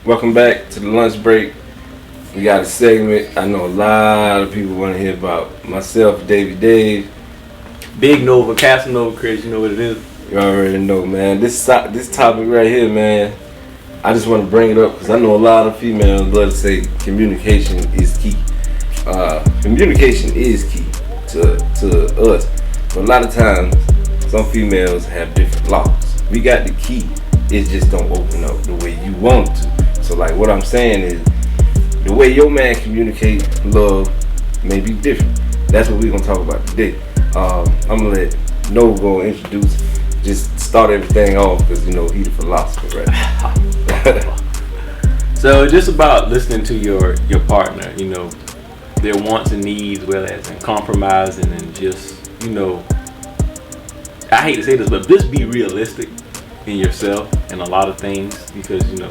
Welcome back to the lunch break. We got a segment I know a lot of people want to hear about. Myself, Davey Dave. Big Nova, Casanova, Chris, you know what it is. You already know, man. This topic right here, man, I just want to bring it up because I know a lot of females love to say communication is key. Communication is key to us. But a lot of times, some females have different locks. We got the key. It just don't open up the way you want it to. So like what I'm saying is, the way your man communicate love may be different. That's what we're gonna talk about today. I'm gonna let Noah go and introduce, just start everything off because he the philosopher, right? So just about listening to your partner, their wants and needs, whereas and compromising and just, I hate to say this, but just be realistic in yourself and a lot of things because people.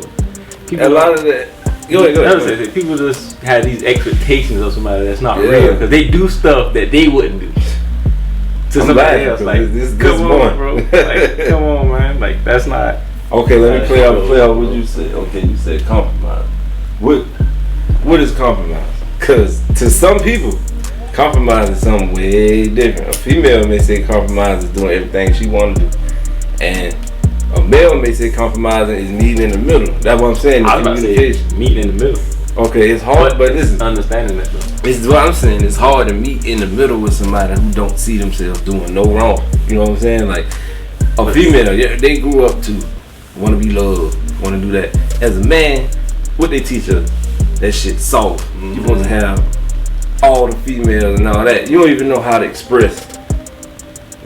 A lot of that. Go ahead. People just have these expectations of somebody that's not real because they do stuff that they wouldn't do to somebody else. Like, come on, bro. Like, come on, man. Like, that's not. Okay, let me play out what you said. Okay, you said compromise. What is compromise? Because to some people, compromise is something way different. A female may say compromise is doing everything she want to do, and a male may say compromising is meeting in the middle. That's what I'm saying. I was about to say meeting in the middle. Okay, it's hard, but listen. Understanding that though. This is what I'm saying. It's hard to meet in the middle with somebody who don't see themselves doing no wrong. You know what I'm saying? Like a female, they grew up to want to be loved, want to do that. As a man, what they teach us, that shit's soft. Mm-hmm. You're supposed to have all the females and all that. You don't even know how to express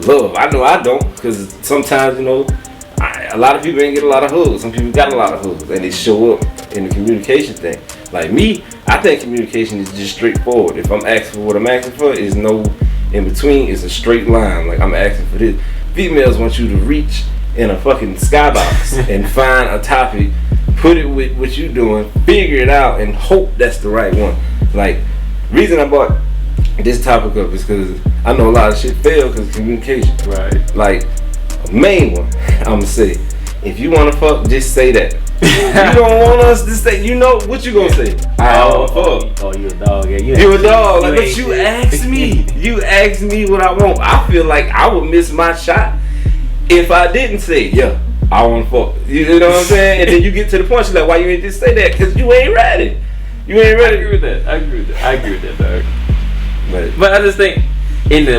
love. I know I don't, because sometimes a lot of people ain't get a lot of hugs. Some people got a lot of hugs, and they show up in the communication thing. Like me, I think communication is just straightforward. If I'm asking for what I'm asking for, is no in between. It's a straight line. Like I'm asking for this. Females want you to reach in a fucking skybox and find a topic, put it with what you doing, figure it out, and hope that's the right one. Like, reason I brought this topic up is because I know a lot of shit fail because of communication. Right. Like, main one, I'ma say, if you wanna fuck, just say that. You don't want us to say, what you gonna say? I wanna fuck. Oh, you a dog. Yeah, you a dog. Like, but you asked me. You asked me what I want. I feel like I would miss my shot if I didn't say, I wanna fuck. You know what I'm saying? And then you get to the point, she's like, why you ain't just say that? Because you ain't ready. You ain't ready. I agree with that, dog. But I just think,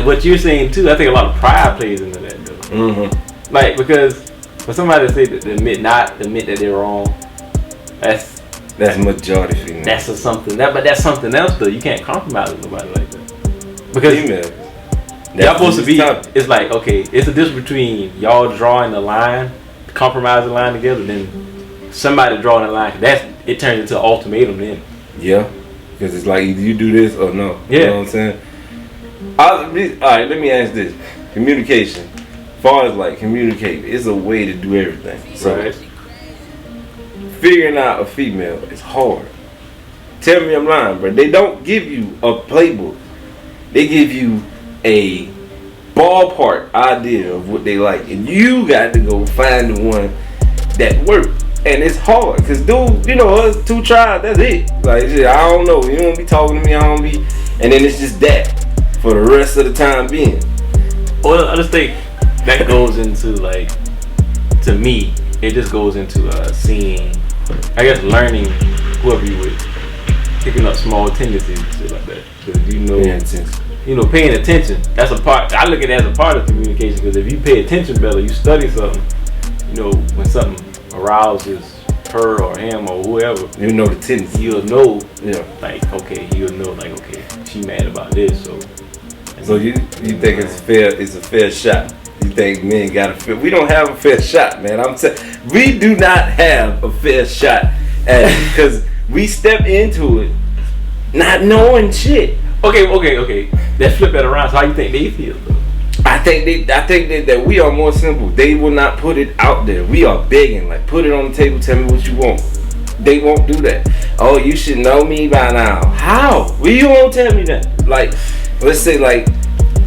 what you're saying too, I think a lot of pride plays into that, though. Mm-hmm. Like, because for somebody to say that admit that they're wrong, that's majority female. That's something. But that's something else though. You can't compromise with nobody like that. Because y'all supposed to be. It's like, okay, it's a difference between y'all drawing the line, compromising the line together, then somebody drawing the line. It turns into an ultimatum then. Yeah, because it's like either you do this or no. Yeah. You know what I'm saying? All right, let me ask this. Communication. As far as like communicating, it's a way to do everything. So right. Figuring out a female is hard. Tell me I'm lying, bro. They don't give you a playbook. They give you a ballpark idea of what they like, and you got to go find the one that works. And it's hard, cause dude, us two tries, that's it. Like, I don't know. You don't be talking to me, I don't be, and then it's just that for the rest of the time being. Well, I just think that goes into, like, to me, it just goes into seeing, I guess, learning whoever you with, picking up small tendencies and shit like that. Because paying attention. That's a part. I look at it as a part of communication. Because if you pay attention better, you study something. When something arouses her or him or whoever, you know the tendency. You'll know. Like, okay, she mad about this. So you think it's fair? It's a fair shot. You think men got a fair? We don't have a fair shot, man. I'm saying we do not have a fair shot at it because we step into it not knowing shit. Okay. Let's flip that around. So how you think they feel though? I think that we are more simple. They will not put it out there. We are begging, like, put it on the table. Tell me what you want. They won't do that. Oh, you should know me by now. How? Well, you won't tell me that. Like, let's say, like,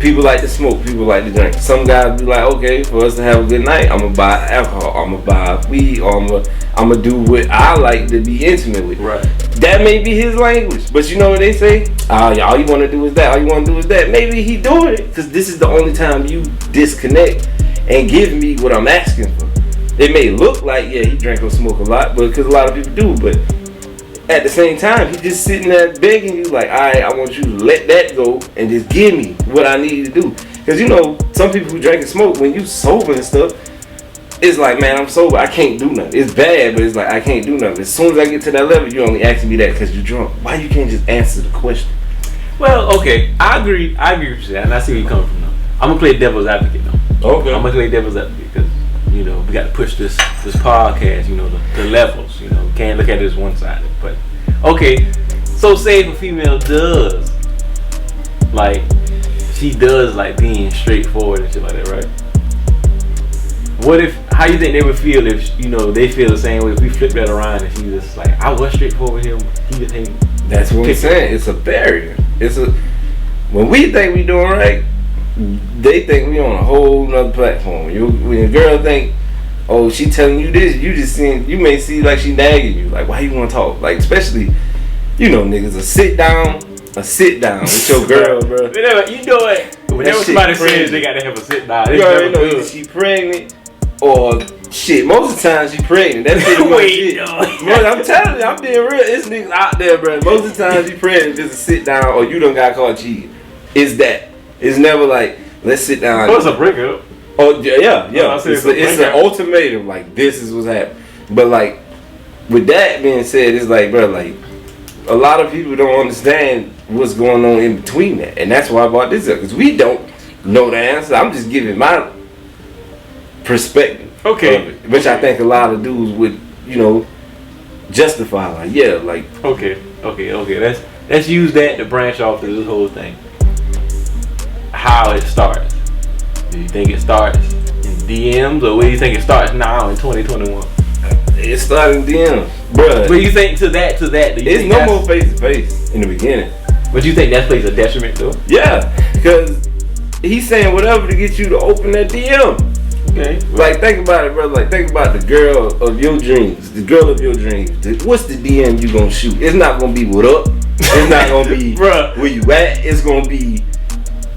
People like to smoke, people like to drink. Some guys be like, okay, for us to have a good night, I'm gonna buy alcohol, I'm gonna buy weed, or I'm gonna do what I like to be intimate with. Right. That may be his language, but you know what they say? All you want to do is that. All you want to do is that. Maybe he doing it because this is the only time you disconnect and give me what I'm asking for. It may look like, yeah, he drink or smoke a lot, but because a lot of people do, but at the same time, he just sitting there begging you like, all right, I want you to let that go and just give me what I need to do. Because, you know, some people who drink and smoke, when you sober and stuff, it's like, man, I'm sober, I can't do nothing. It's bad, but it's like, I can't do nothing. As soon as I get to that level, you only asking me that because you're drunk. Why you can't just answer the question? Well, okay, I agree with you, and I see where you're coming from now. I'm going to play devil's advocate now. Okay. I'm going to play devil's advocate because, you know, we got to push this podcast, you know, the levels, you know. We can't look at it as one-sided. But, okay, so say if a female does, like, she does like being straightforward and shit like that, right? How you think they would feel if, you know, they feel the same way if we flip that around and she just like, I was straightforward with him, he just ain't. That's what I'm saying. It's a barrier. When we think we doing right, they think we on a whole nother platform. When a girl think, oh, she telling you this, you may see like she nagging you. Like, why you want to talk? Like, especially, you know, niggas, a sit down with your girl, bro. Whenever, you know what? Whenever somebody says they gotta have a sit down, you already know either she pregnant or shit. Most of the time she pregnant. That's pretty much it. I'm telling you, I'm being real. It's niggas out there, bro. Most of the time she pregnant, just a sit down or you done got caught cheating. It's that. It's never like, let's sit down. Oh, it's a breakup. Oh yeah. It's an ultimatum. Like, this is what's happening. But like, with that being said, it's like, bro, like, a lot of people don't understand what's going on in between that, and that's why I brought this up, because we don't know the answer. I'm just giving my perspective, okay, which I think a lot of dudes would, you know, justify. Like, yeah, like, okay. Let's use that to branch off to this whole thing. How it starts? Do you think it starts in DMs, or where do you think it starts now in 2021? It started in DMs, bruh. But you think to that? It's no more face to face in the beginning. But you think that plays a detriment though? Yeah, because he's saying whatever to get you to open that DM. Okay. Like, think about it, brother. Like, think about the girl of your dreams. The girl of your dreams. What's the DM you gonna shoot? It's not gonna be what up. It's not gonna be bruh, where you at. It's gonna be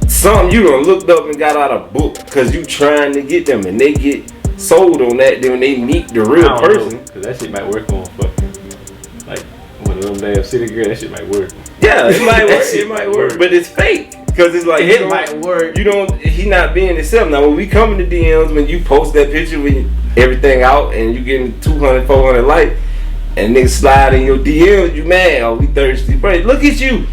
something you done looked up and got out of book because you trying to get them, and they get sold on that. Then when they meet the real person, because that shit might work on fucking like one of them damn city girls. That shit might work. Yeah, it might work. It might work, but it's fake. Cause it's like, it might work. He not being himself. Now when we come in the DMs, when you post that picture with everything out and you getting 200, 400 likes, and niggas slide in your DMs, you mad? Oh, we thirsty, bro. Look at you.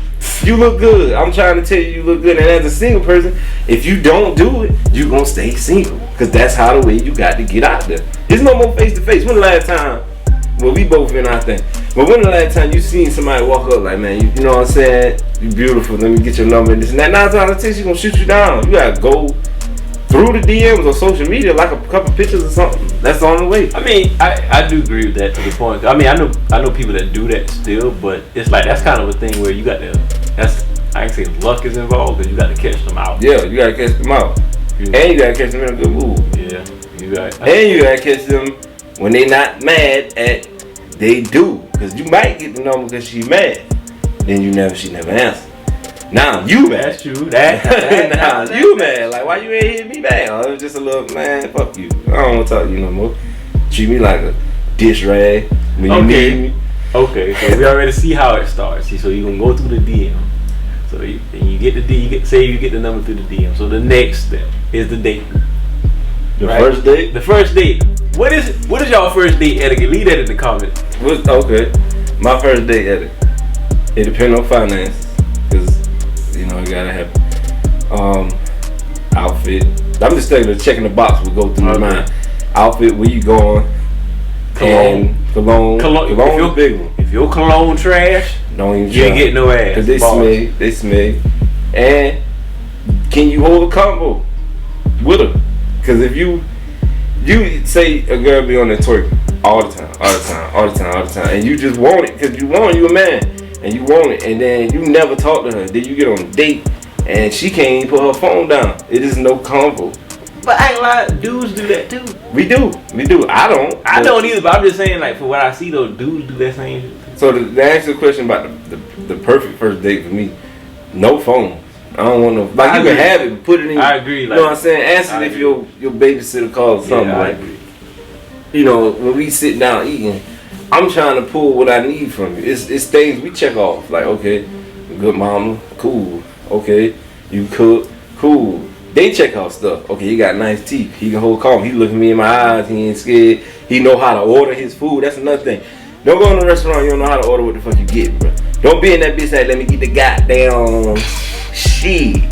You look good. I'm trying to tell you look good. And as a single person, if you don't do it, you gonna stay single. Cause that's how the way you got to get out there. There's no more face to face. When the last time? Well, we both in our thing. But when the last time you seen somebody walk up like, man, you know what I'm saying? You beautiful. Let me get your number and this and that. 9 times out of 10, she gonna shoot you down. You gotta go through the DMs or social media, like a couple pictures or something. That's the only way. I mean, I do agree with that to the point. I mean, I know people that do that still, but it's like that's kind of a thing where you got to. I can say luck is involved, because you got to catch them out. Yeah, you gotta catch them out, and you gotta catch them in a good mood. Yeah, you got. And you gotta catch them when they not mad at they do, because you might get the number because she mad, then she never answer. Now you mad. That's true. Now you mad. Like, why you ain't hit me back? Oh, it was just a little, man, fuck you. I don't want to talk to you no more. Treat me like a dish rag when you need me. Okay, so we already see how it starts. So you gonna go through the DM. So you get the number through the DM. So the next step is the date. First date? The first date. What is y'all first date etiquette? Leave that in the comments. Okay, my first date etiquette. It depends on finances, because you know you gotta have outfit. I'm just checking the box. We go through my mind. Outfit, where you going? Cologne. Cologne is big one. If your cologne trash, don't even you ain't get no ass. Cause they smell. And can you hold a combo with her? Cause if you say a girl be on that twerk all the time, and you just want it, cause you a man, and you want it, and then you never talk to her, then you get on a date, and she can't even put her phone down. It is no convo. But I ain't lie, dudes do that too. We do. I don't. I don't either, but I'm just saying, like, for what I see, those dudes do that same shit. So to answer the question about the perfect first date for me, no phone. I don't want no. Like, you can have it, but put it in. I agree. You know what I'm saying? Ask it if your babysitter calls something. Yeah, I like, agree. you know, when we sit down eating, I'm trying to pull what I need from you. It's things we check off. Like, okay, good mama, cool. Okay, you cook, cool. They check off stuff. Okay, he got nice teeth. He can hold calm. He looking me in my eyes. He ain't scared. He know how to order his food. That's another thing. Don't go in a restaurant. You don't know how to order what the fuck you get, bro. Don't be in that bitch like, let me get the goddamn shit.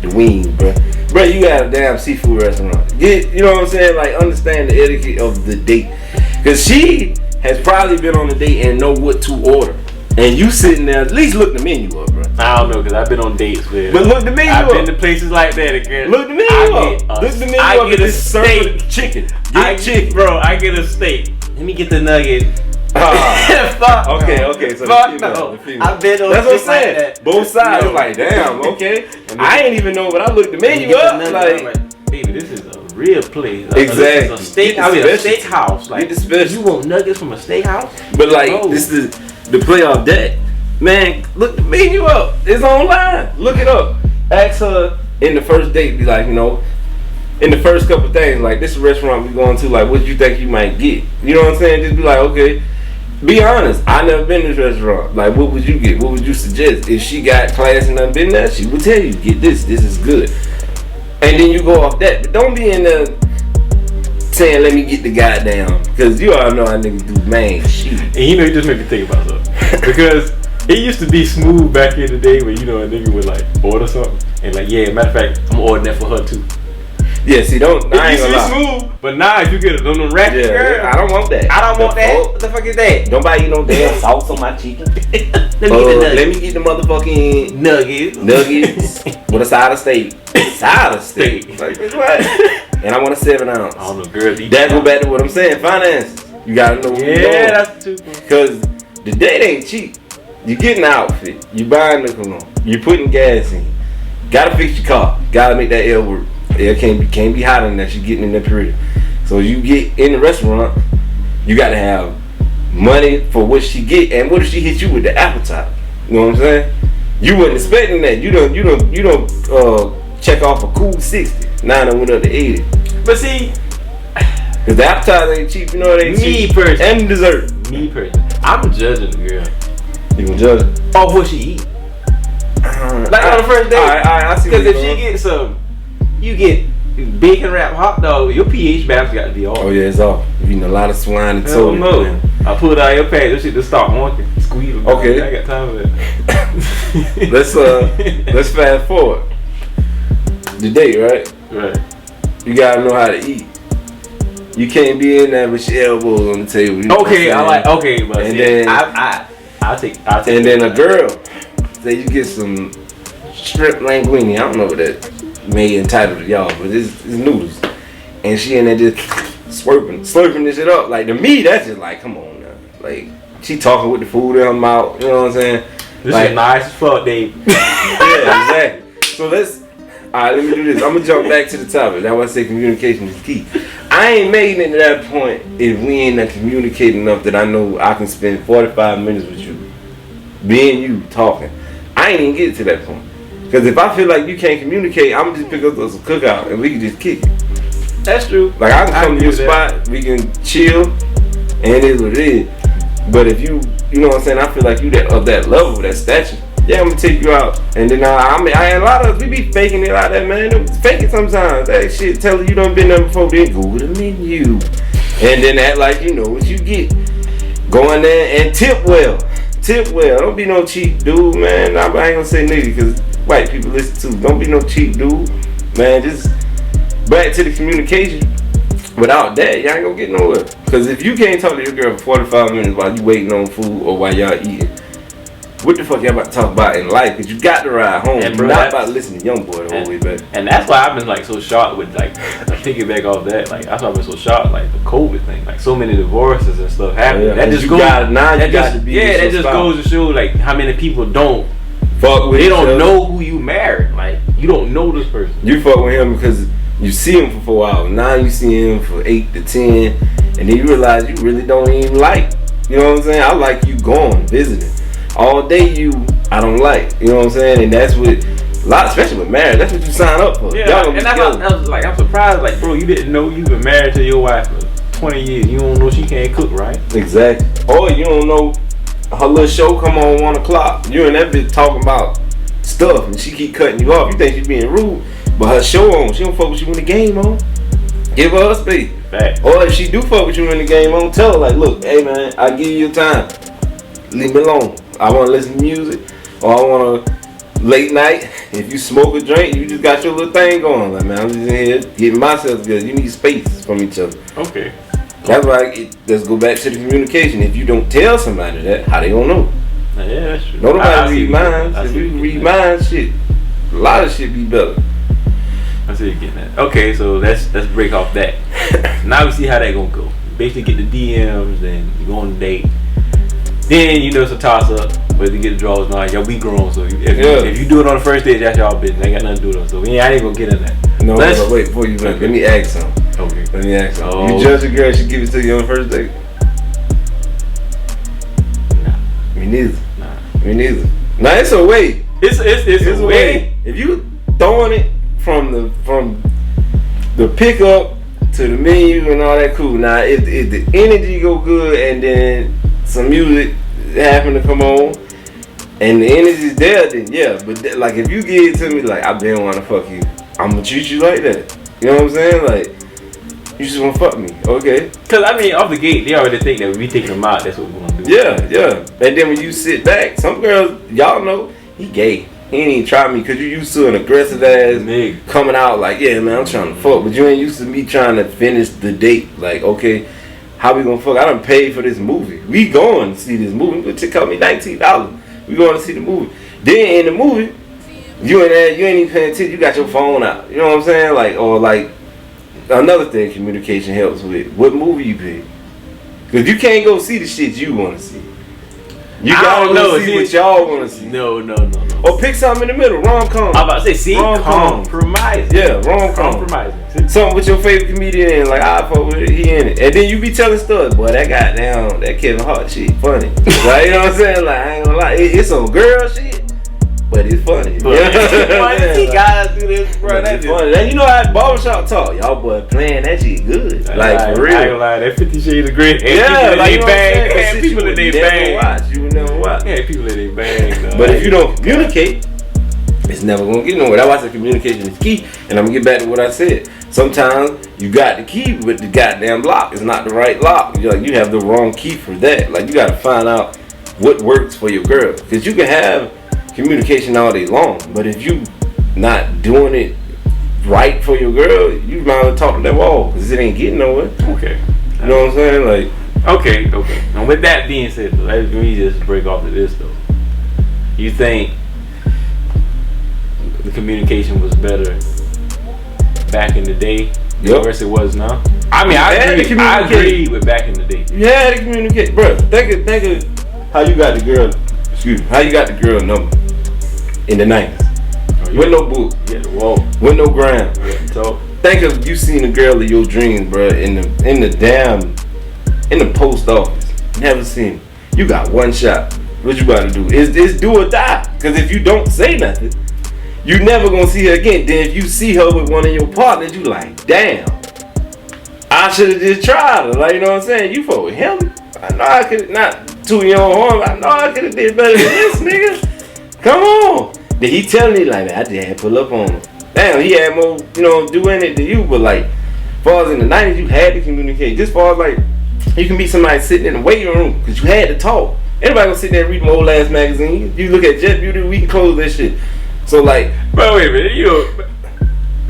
The wing, bro. Bro, you got a damn seafood restaurant. You know what I'm saying? Like, understand the etiquette of the date. Because she has probably been on a date and know what to order. And you sitting there, at least look the menu up, bro. I don't know, because I've been on dates with. But look the menu I've up. been to places like that again. Look the menu up. Look the menu up. I get a steak. Chicken. Get chicken. Bro, I get a steak. Let me get the nugget. Fuck. Okay. So fuck no. I've been on that's what I'm shit saying. like that. Both sides, like, damn, okay. I ain't even know, but I looked the menu up. Like, baby, this is a real place. Exactly. This is a steak. I mean, a steakhouse. Like, get the special. You want nuggets from a steakhouse? But like, this is the playoff deck. Man, look the menu up. It's online. Look it up. Ask her in the first date. Be like, you know, in the first couple things, like, this restaurant we going to. Like, what you think you might get? You know what I'm saying? Just be like, okay. Be honest. I never been to this restaurant. Like, what would you get? What would you suggest? If she got class and done been there, she would tell you, get this. This is good. And then you go off that. But don't be in there saying, let me get the goddamn. Because you all know how niggas do, man, shit. And you know, you just make me think about something. Because it used to be smooth back in the day when, you know, a nigga would like order something and like, yeah, matter of fact, I'm ordering that for her too. Yeah, see, I ain't gonna lie. Smooth, but now if you get a little ratchet, girl, I don't want that. I don't want that. What the fuck is that? Nobody eat no damn sauce on my chicken. Let me get the motherfucking nuggets with a side of steak. Side of steak. Like, what? And I want a 7 ounce. I don't know, girl. That go back to what I'm saying. Finances. You gotta know what you're doing. Yeah, that's true. Because the date ain't cheap. You getting an outfit. You buying the cologne. You putting gas in. Gotta fix your car. Gotta make that air work. Air can't be hot in there. She getting in there period. So you get in the restaurant, you gotta have money for what she get. And what if she hit you with the appetite? You know what I'm saying? You wasn't expecting that. You don't check off a cool 60. Now I went up to 80. But see, cause the appetizer ain't cheap. You know it ain't cheap. Me personally. And dessert. Me personally. I'm judging the girl. You gonna judge her? Oh, what she eat? Like on the first date. Alright, I see. Because if she gets you get bacon wrapped hot dog, your pH balance got to be off. Oh yeah, it's off. You eating a lot of swine and soda. No. I pull it out of your pants. This shit just start honking. Squeeze it. Okay. I got time for it. let's fast forward. The date, right? Right. You gotta know how to eat. You can't be in there with your elbows on the table. You know okay, but and see, then I'll take. And then a girl, say you get some shrimp linguine. I don't know what that may entitled to y'all, but it's noodles, and she in there just slurping this shit up. Like, to me, that's just like, come on now. Like, she talking with the food in her mouth. You know what I'm saying? This like, is nice as fuck, Dave. Yeah, exactly. So alright, let me do this. I'm gonna jump back to the topic. That's why I say communication is key. I ain't making it to that point if we ain't communicating enough that I know I can spend 45 minutes with you, being you, talking. I ain't even get to that point. Because if I feel like you can't communicate, I'm just pick up some cookout and we can just kick it. That's true. Like, I can come to your spot, we can chill, and it is what it is. But if you know what I'm saying, I feel like you of that level, that stature. Yeah, I'm gonna take you out, and then I a lot of us, we be faking it like that, man. Fake it sometimes. That shit tell you don't been there before. Then Google the menu, and then act like you know what you get. Go in there and tip well. Tip well. Don't be no cheap dude, man. I ain't gonna say nigga because white people listen too. Don't be no cheap dude, man. Just back to the communication. Without that, y'all ain't gonna get nowhere. Because if you can't talk to your girl for 45 minutes while you waiting on food or while y'all eating, what the fuck y'all about to talk about in life? Because you got to ride home. And bro, you're not about to listen to Young Boy the whole way back. And that's why I've been like so shocked with like piggyback off that. Like that's why I've been so shocked like the COVID thing. Like so many divorces and stuff happening. Yeah, that just you goes. That just goes to show like like how many people don't fuck with They each don't other. know who you married. Like, you don't know this person. You fuck with him because you see him for 4 hours. Now you see him for 8 to 10, and then you realize you really don't even like. You know what I'm saying? I like you going visiting. All day I don't like. You know what I'm saying? And that's what a lot, especially with marriage. That's what you sign up for. Yeah, Y'all gonna and be that's together. I was like, I'm surprised. Like, bro, you didn't know you've been married to your wife for 20 years. You don't know she can't cook, right? Exactly. Or you don't know her little show come on 1 o'clock. You and that bitch talking about stuff, and she keep cutting you off. You think she's being rude, but her show on, she don't fuck with you when the game on. Give her a space. Fact. Or if she do fuck with you when the game on, tell her like, look, hey man, I give you your time. Leave me alone. I want to listen to music, or I want to late night. If you smoke or drink, you just got your little thing going. Like, man, I'm just in here getting myself together. You need space from each other. Okay. That's why let's go back to the communication. If you don't tell somebody that, how they gonna know? Yeah, that's true. Nobody read minds. I If see you what read you're getting at. minds, shit, a lot of shit be better. I see what you're getting at. Okay, so let's break off that. Now we see how that gonna go. Basically get the DMs and you go on a date. Then you know it's a toss up whether you get the draws or not. Y'all be grown, so if you do it on the first date, that's y'all business. Ain't got nothing to do with it. So I ain't gonna get in that. No, wait, before you let me ask something. Okay. Let me ask something. Oh. You judge a girl, she give it to you on the first date? Nah. Me neither. Nah. Me neither. Now it's a way. It's It's a way. If you throwing it from the pickup to the menu and all that, cool. Now if the energy go good and then some music happen to come on and the energy's there, then yeah. But like if you give it to me like I been wanna fuck you, I'm gonna treat you like that. You know what I'm saying? Like you just wanna fuck me, okay? Cause I mean, off the gate, they already think that when we taking them out, that's what we're gonna do. Yeah. And then when you sit back, some girls, y'all know he gay. He ain't even try me because you used to an aggressive ass Nigga. coming out like, yeah, man, I'm trying to fuck. But you ain't used to me trying to finish the date. Like, okay, how we gonna fuck? I done paid for this movie. We going to see this movie. It cost me $19. We going to see the movie. Then in the movie, you ain't even paying attention. You got your phone out. You know what I'm saying? Like, or like, another thing communication helps with. What movie you pick? Because you can't go see the shit you want to see. You gotta go see what y'all want to see. No. Or pick something in the middle. Rom-com. I'm about to say, see, Rom-com. compromising. Yeah, rom-com. Compromising. Something with your favorite comedian, like I fuck with it, he in it. And then you be telling stories, boy, that goddamn, that Kevin Hart shit funny. Like, you know what I'm saying? Like, I ain't gonna lie, it's some girl shit, but it's funny. But Yeah. guys do this, bro. But That's it's funny. And you know how barbershop talk, y'all boy playing that shit good. Like, for I ain't real. gonna lie, that 50 Shades of Grey. Yeah, like, you know what I'm saying? That And shit people you in they would never bang. watch. You would never watch. Yeah, people in they bang. But if you don't communicate, it's never gonna get nowhere. That's why I said communication is key. And I'm gonna get back to what I said. Sometimes you got the key, but the goddamn lock is not the right lock. You're like, you have the wrong key for that. Like, you gotta find out what works for your girl. Because you can have communication all day long, but if you not doing it right for your girl, you might as well talk to that wall because it ain't getting nowhere. Okay. You know what I'm saying? Like, Okay. And with that being said, though, let me just break off to this though. You think the communication was better back in the day versus it was now? I mean, I agree with back in the day. you had to communicate, bro. Think of how you got the girl. Excuse me. How you got the girl number in the 90s? With no book, Yeah, the wall. with no ground. Yeah, so Think of you seen a girl of your dreams, bro, in the post office. Never seen it. You got one shot. What you gotta do? Is do or die. Cause if you don't say nothing, you never gonna see her again. Then if you see her with one of your partners, you like, damn, I should have just tried her. Like, you know what I'm saying? You fuck with him. I know I could not tooting your own horn. I know I could have did better than this, nigga. Come on. Then he telling me like, man, I just had to pull up on him. Damn, he had more, doing it than you. But like, as far as in the 90s, you had to communicate. Just as far as like, you can be somebody sitting in the waiting room because you had to talk. Anybody gonna sit there and read my old ass magazine? You look at Jet Beauty, we can close that shit. So like, but wait a minute,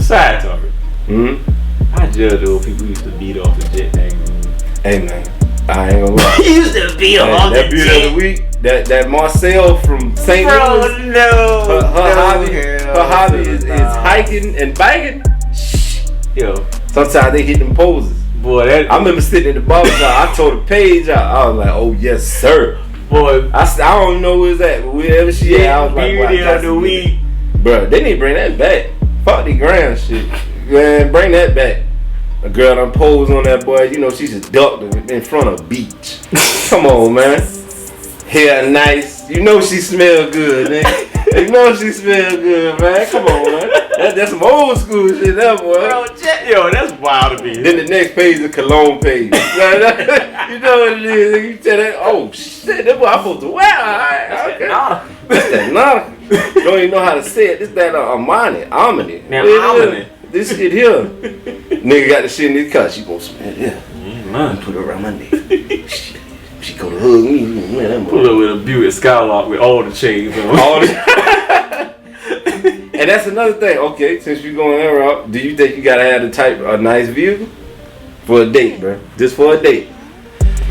side topic. I judge those people who used to beat off the Jet magazine. Hey man, I ain't gonna lie. He used to beat off that the Beauty Jet. of the Week, that Marcel from St. Louis. No. Her hobby is hiking and biking. Yo, Sometimes they hit them poses. boy, I remember sitting in the barber shop. I told the page out. I was like, oh yes sir. Boy, I don't know where's that, but wherever she at, I was like, wow, beauty of the week. Bro, they need to bring that back. Fuck the ground shit. Man, bring that back. A girl done posed on that boy, you know, she just ducked in front of a beach. Come on, man. Hair nice. You know she smell good, nigga. You know she smell good, man. Come on, man. That's some old school shit, that boy. Yo, that's wild to me. Then the next page is cologne page. You know what it is. You tell that, oh shit, that boy I'm supposed to wear. Alright, okay. That's that Nautica. Don't even know how to say it. This that Armani. Now, Armani. This shit here. Nigga got the shit in his car. She gonna smell it. Yeah. Put it around my neck. She gonna hug me. Man, that pull up with a Buick Skylark with all the chains on. All the And that's another thing. Okay, since you're going that route, do you think you gotta have a nice vehicle for a date, bro? Just for a date.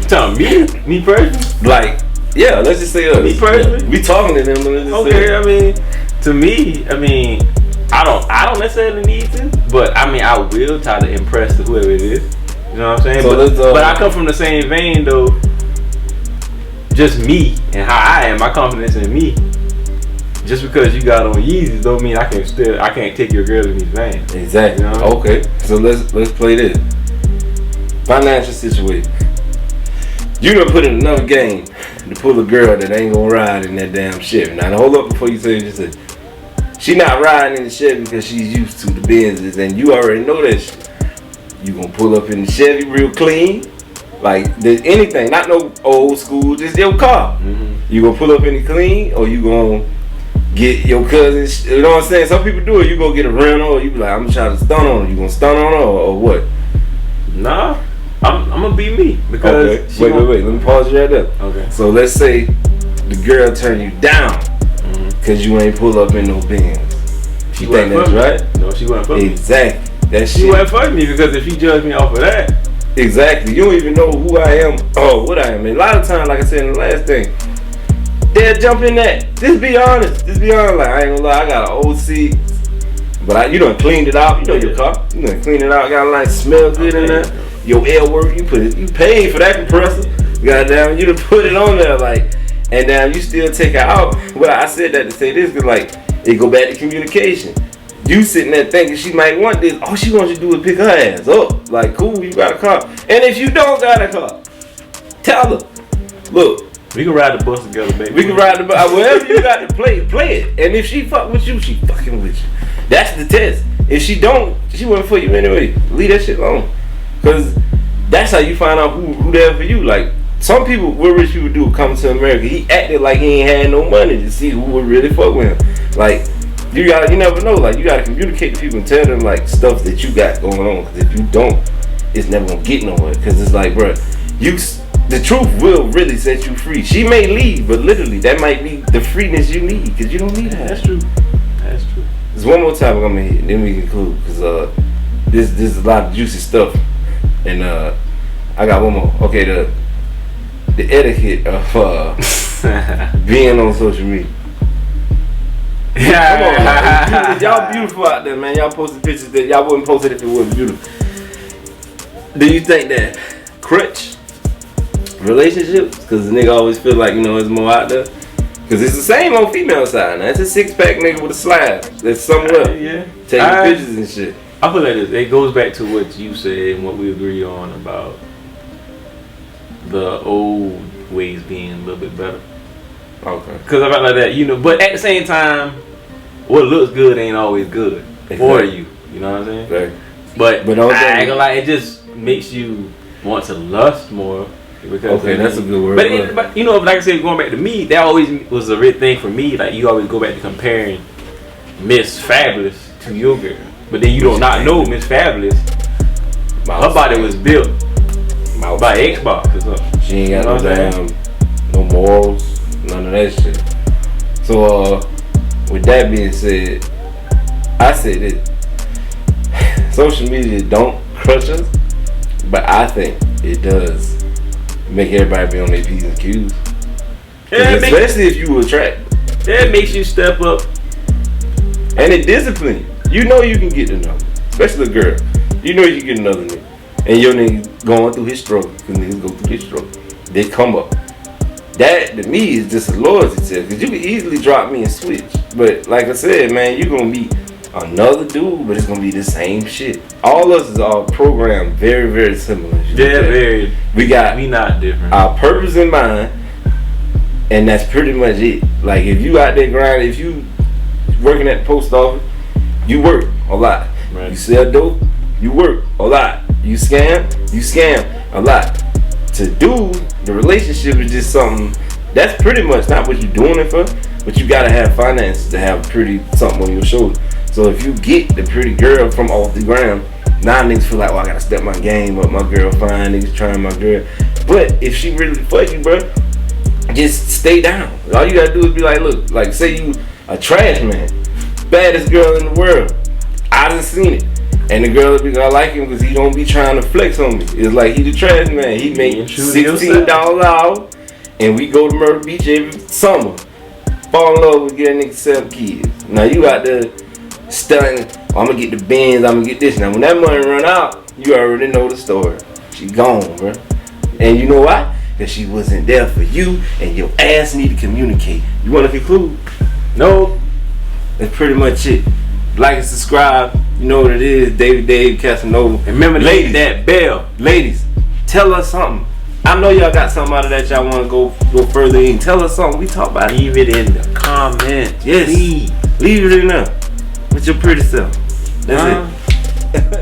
Tell me personally. Like, yeah, let's just say us. Me personally. We talking to them. Let's just okay, say I mean, to me, I don't necessarily need to, but I mean, I will try to impress whoever it is. You know what I'm saying? So but I come from the same vein though. Just me and how I am, my confidence in me. Just because you got on Yeezys don't mean I can't take your girl in these vans. Exactly. You know? Okay. So let's play this. Financial situation. You done put in another game to pull a girl that ain't gonna ride in that damn Chevy. Now hold up before you say it, just say she not riding in the Chevy because she's used to the Benzes and you already know that shit. You gonna pull up in the Chevy real clean. Like, there's anything, not no old school, just your car. Mm-hmm. You gonna pull up in it clean, or you gonna get your cousin, you know what I'm saying? Some people do it, you gonna get a rental, or you be like, I'm gonna try to stun on her. You gonna stun on her, or what? Nah, I'm gonna be me. Because okay. Wait, let me pause you right there. Okay. So let's say the girl turn you down, because you ain't pull up in no Benz. She think that's right? No, she wasn't for me. Exactly. That she wasn't for me, because if she judged me off of that. Exactly. You don't even know who I am or what I am. And a lot of times, like I said in the last thing, they'll jump in that. Just be honest. Like, I ain't gonna lie, I got an old seat, but you done cleaned it out. You know your car. You done cleaned it out. Got a nice smell good in there. Your air work. You paid for that compressor. Goddamn, you done put it on there. Like, and damn, you still take it out. Well, I said that to say this because, like, it go back to communication. You sitting there thinking she might want this. All she wants you to do is pick her ass up. Like, cool, you got a car. And if you don't got a car, tell her, look. We can ride the bus together, baby. We can ride the bus. Wherever you got to play it. And if she fuck with you, she fucking with you. That's the test. If she don't, she wasn't for you anyway. Leave that shit alone. Because that's how you find out who there for you. Like, some people, what rich people do, come to America, he acted like he ain't had no money to see who would really fuck with him. Like, you never know. Like, you gotta communicate to people and tell them like stuff that you got going on. Because if you don't, it's never gonna get nowhere. Because it's like, bro, the truth will really set you free. She may leave, but literally that might be the freeness you need. Because you don't need her. That's true. There's one more topic I'm gonna hit, then we conclude. Because this is a lot of juicy stuff, and I got one more. Okay, the etiquette of being on social media. Come on, man. Y'all beautiful out there, man. Y'all posted pictures that y'all wouldn't post it if it wasn't beautiful. Do you think that crutch relationships, because the nigga always feel like, there's more out there? Because it's the same on female side now. It's a six-pack nigga with a slab that's somewhere taking pictures and shit. I feel like this. It goes back to what you said and what we agree on about the old ways being a little bit better. Okay. Because I felt like that, but at the same time, what looks good ain't always good for you. You know what I'm saying? Right. But I ain't gonna lie, it just makes you want to lust more. Because that's a good word. But like I said, going back to me, that always was a real thing for me. Like, you always go back to comparing Miss Fabulous to your girl. But then you don't not know Miss Fabulous. Her body was built by Xbox or something. She ain't got no morals. None of that shit. So, with that being said, I said that social media don't crush us, but I think it does make everybody be on their P's and Q's. Especially if you attract. That makes you step up. And it disciplines you. You know you can get another, especially a girl. You know you can get another nigga. And your nigga going through his struggle, because niggas go through his struggle. They come up. That to me is just a loyalty test, because you can easily drop me and switch. But like I said, man, you're gonna meet another dude, but it's gonna be the same shit. All of us is all programmed very, very similar. Yeah, very. We not different. Our purpose in mind, and that's pretty much it. Like if you out there grinding, if you working at the post office, you work a lot. Right. You sell dope, you work a lot. You scam a lot. To do the relationship is just something that's pretty much not what you're doing it for, but you gotta have finances to have something on your shoulder. So if you get the pretty girl from off the ground, now niggas feel like, oh, I gotta step my game up. My girl fine, niggas trying my girl. But if she really fuck you, bro, just stay down. All you gotta do is be like, look, like say you a trash man, baddest girl in the world. I done seen it. And the girl will be gonna like him because he don't be trying to flex on me. It's like he the trash man. He make $16 an hour, and we go to Myrtle Beach every summer. Fall in love with getting nigga 7 kids. Now you out there stunning. Oh, I'm gonna get the Benz. I'm gonna get this. Now when that money run out, you already know the story. She gone, bro. And you know why? Because she wasn't there for you, and your ass need to communicate. You want to conclude? No. That's pretty much it. Like and subscribe. You know what it is. Dave Casanova. And remember, ladies, that bell. Ladies, tell us something. I know y'all got something out of that y'all want to go further in. Tell us something. We talk about it. Leave it in the comments. Yes. Please. Leave it in there with your pretty self. That's it.